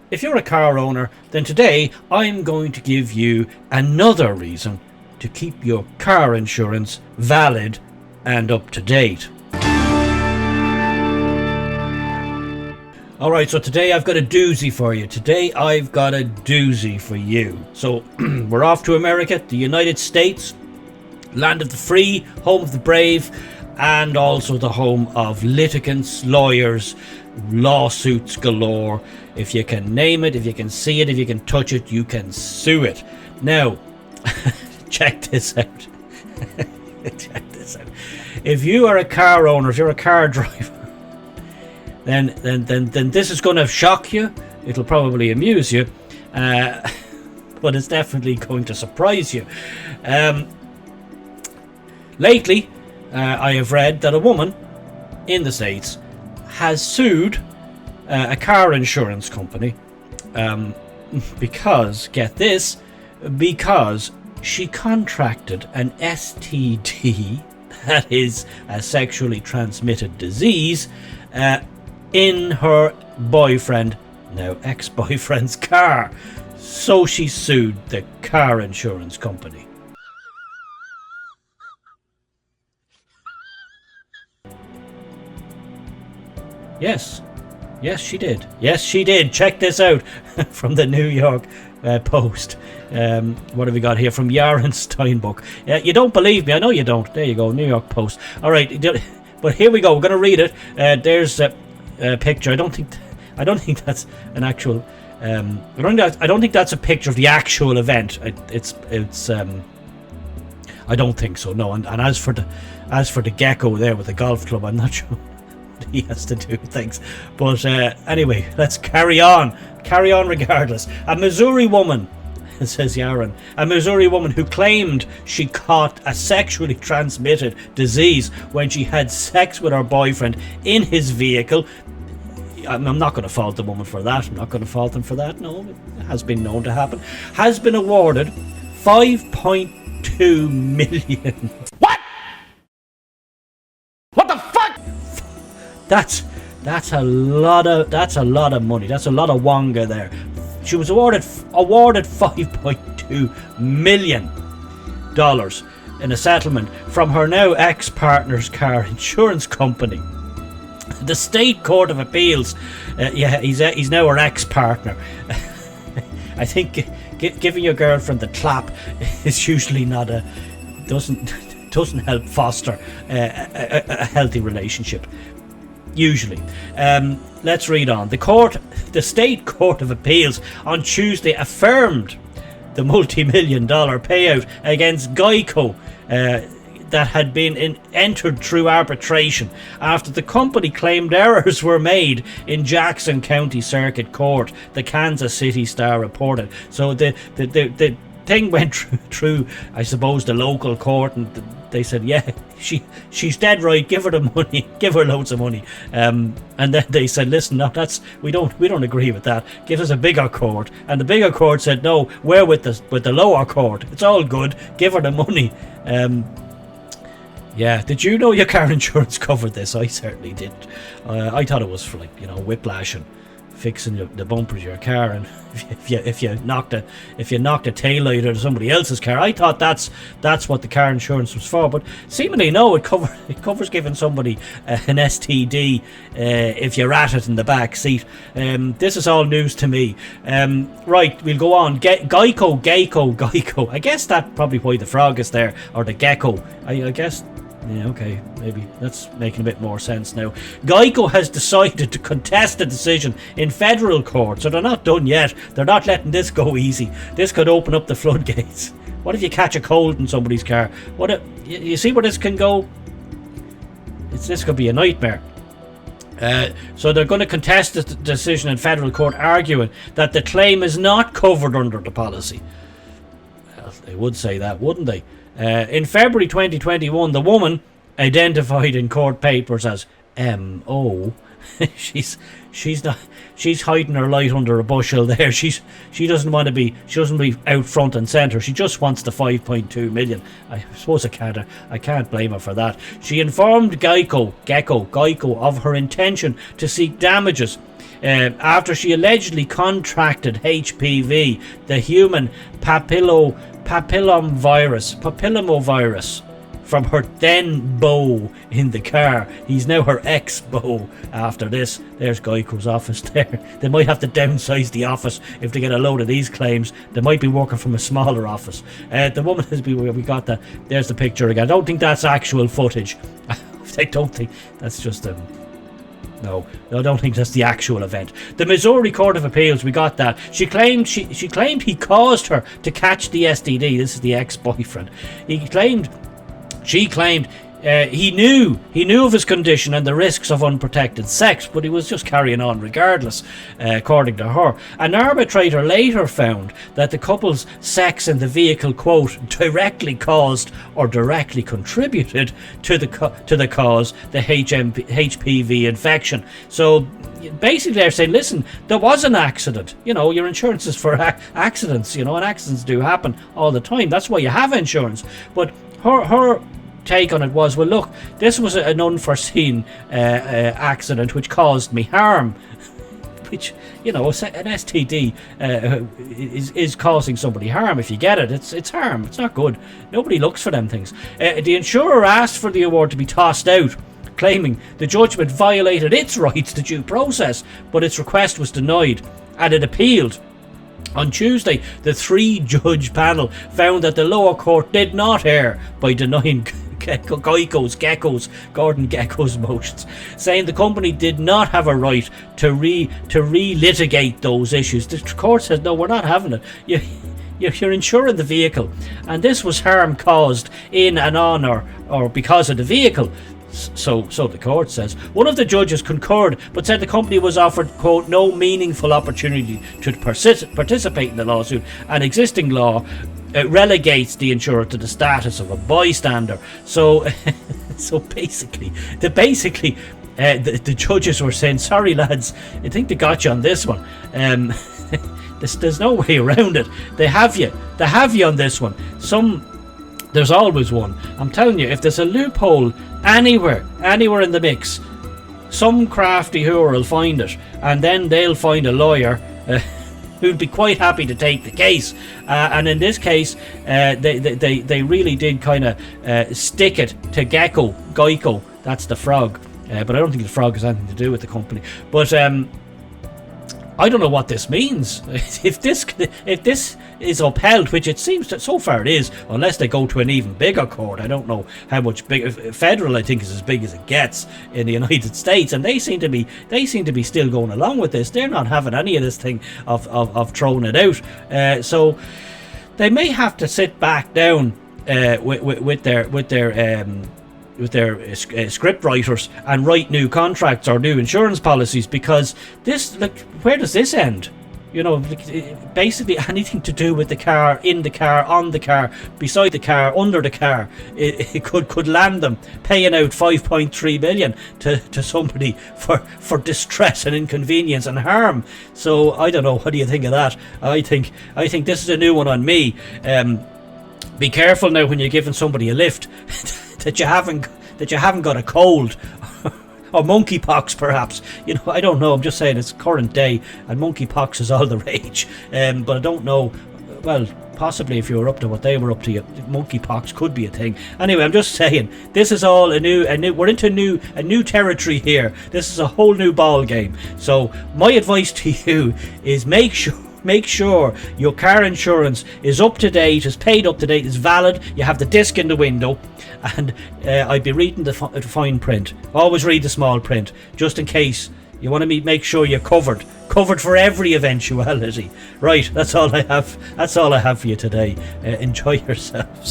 if you're a car owner, then today I'm going to give you another reason to keep your car insurance valid and up to date. Alright, so today I've got a doozy for you. So, we're off to America, the United States, land of the free, home of the brave, and also the home of litigants, lawyers, lawsuits galore. If you can name it, if you can see it, if you can touch it, you can sue it. Now, check this out. If you are a car owner, if you're a car driver, then this is going to shock you. It'll probably amuse you, but it's definitely going to surprise you. Lately, I have read that a woman in the States has sued a car insurance company because, get this, because she contracted an STD, that is a sexually transmitted disease, in her boyfriend, now ex-boyfriend's car. So she sued the car insurance company. Yes, she did. Check this out from the New York Post. What have we got here from Yaron Steinbuch? You don't believe me? I know you don't. There you go, New York Post. All right, but here we go. We're going to read it. There's a picture. I don't think that's an actual. I don't think that's a picture of the actual event. It's. I don't think so. No. And as for the gecko there with the golf club, I'm not sure what he has to do with things. But anyway, let's carry on. Carry on regardless. A Missouri woman, says Yaron, a Missouri woman who claimed she caught a sexually transmitted disease when she had sex with her boyfriend in his vehicle. I'm not going to fault the woman for that. I'm not going to fault him for that. No, it has been known to happen. Has been awarded $5.2 million. What? What the fuck? That's a lot of money. That's a lot of wonga there. She was awarded $5.2 million in a settlement from her now ex-partner's car insurance company. The State Court of Appeals, he's now her ex-partner. I think giving your girlfriend the clap is usually doesn't help foster a healthy relationship. Usually. Let's read on. The State Court of Appeals on Tuesday affirmed the multi-million-dollar payout against Geico that had been entered through arbitration after the company claimed errors were made in Jackson County Circuit Court, the Kansas City Star reported. So the thing went through, I suppose, the local court, and they said, yeah, she's dead right, give her the money, give her loads of money. And then they said, listen, no, we don't agree with that. Give us a bigger court. And the bigger court said, no, we're with the lower court. It's all good. Give her the money. Yeah, did you know your car insurance covered this? I certainly didn't. I thought it was for, like, whiplash and fixing the bumpers of your car, and if you knocked a taillight out of somebody else's car. I thought that's what the car insurance was for, but seemingly no, it covers giving somebody an STD if you rat it in the back seat. This is all news to me. Right, we'll go on. Geico. I guess that's probably why the frog is there, or the gecko. I guess. Yeah, okay, maybe that's making a bit more sense now. Geico has decided to contest the decision in federal court, so they're not done yet. They're not letting this go easy. This could open up the floodgates. What if you catch a cold in somebody's car? You see where this can go? This could be a nightmare. So they're going to contest the decision in federal court, arguing that the claim is not covered under the policy. Well, they would say that, wouldn't they? In February 2021, the woman, identified in court papers as M.O., she she's not. She's hiding her light under a bushel there. She doesn't want to be. She doesn't be out front and centre. She just wants the 5.2 million. I suppose I can't blame her for that. She informed Geico of her intention to seek damages after she allegedly contracted HPV, the human papillomavirus, from her then beau in the car. He's now her ex-beau after this. There's Geico's office there. They might have to downsize the office if they get a load of these claims. They might be working from a smaller office. The woman has been, we got that. There's the picture again. I don't think that's actual footage. I don't think that's just no, I don't think that's the actual event. The Missouri Court of Appeals, we got that. She claimed he caused her to catch the STD. This is the ex-boyfriend. She claimed he knew of his condition and the risks of unprotected sex, but he was just carrying on regardless, according to her. An arbitrator later found that the couple's sex in the vehicle, quote, directly caused or directly contributed to the cause, the HPV infection. So basically they're saying, listen, there was an accident. You know, your insurance is for accidents, you know, and accidents do happen all the time. That's why you have insurance. But her take on it was, well, look, this was an unforeseen accident which caused me harm. Which, you know, an STD is causing somebody harm. If you get it, it's harm. It's not good. Nobody looks for them things. The insurer asked for the award to be tossed out, claiming the judgment violated its rights to due process, but its request was denied, and it appealed. On Tuesday, the 3-judge panel found that the lower court did not err by denying Gordon Gecko's motions, saying the company did not have a right to relitigate those issues. The court said, no, we're not having it. You're insuring the vehicle, and this was harm caused in and on or because of the vehicle. So the court says. One of the judges concurred, but said the company was offered, quote, no meaningful opportunity to participate in the lawsuit, and existing law relegates the insurer to the status of a bystander. So basically the judges were saying, sorry lads, I think they got you on this one. There's no way around it. They have you on this one. There's always one. I'm telling you, if there's a loophole anywhere in the mix, some crafty whore will find it, and then they'll find a lawyer who'd be quite happy to take the case. And in this case, they really did kind of stick it to Geico. That's the frog. But I don't think the frog has anything to do with the company. But I don't know what this means. If this is upheld, which it seems that so far it is, unless they go to an even bigger court. I don't know how much big. Federal, I think, is as big as it gets in the United States, and they seem to be still going along with this. They're not having any of this thing of throwing it out. So they may have to sit back down with their script writers and write new contracts or new insurance policies, because this, like, where does this end? You know, basically anything to do with the car, in the car, on the car, beside the car, under the car, it could land them paying out 5.3 million to somebody for distress and inconvenience and harm. So I don't know, what do you think of that? I think this is a new one on me. Be careful now when you're giving somebody a lift that you haven't got a cold or monkeypox, perhaps. You know, I don't know. I'm just saying it's current day, and monkeypox is all the rage. But I don't know. Well, possibly if you were up to what they were up to, monkeypox could be a thing. Anyway, I'm just saying this is all a new. We're into a new territory here. This is a whole new ball game. So my advice to you is make sure your car insurance is up to date, is paid up to date, is valid. You have the disc in the window, and I'd be reading the fine print. Always read the small print, just in case you want to make sure you're covered for every eventuality. Right, that's all I have for you today. Enjoy yourselves.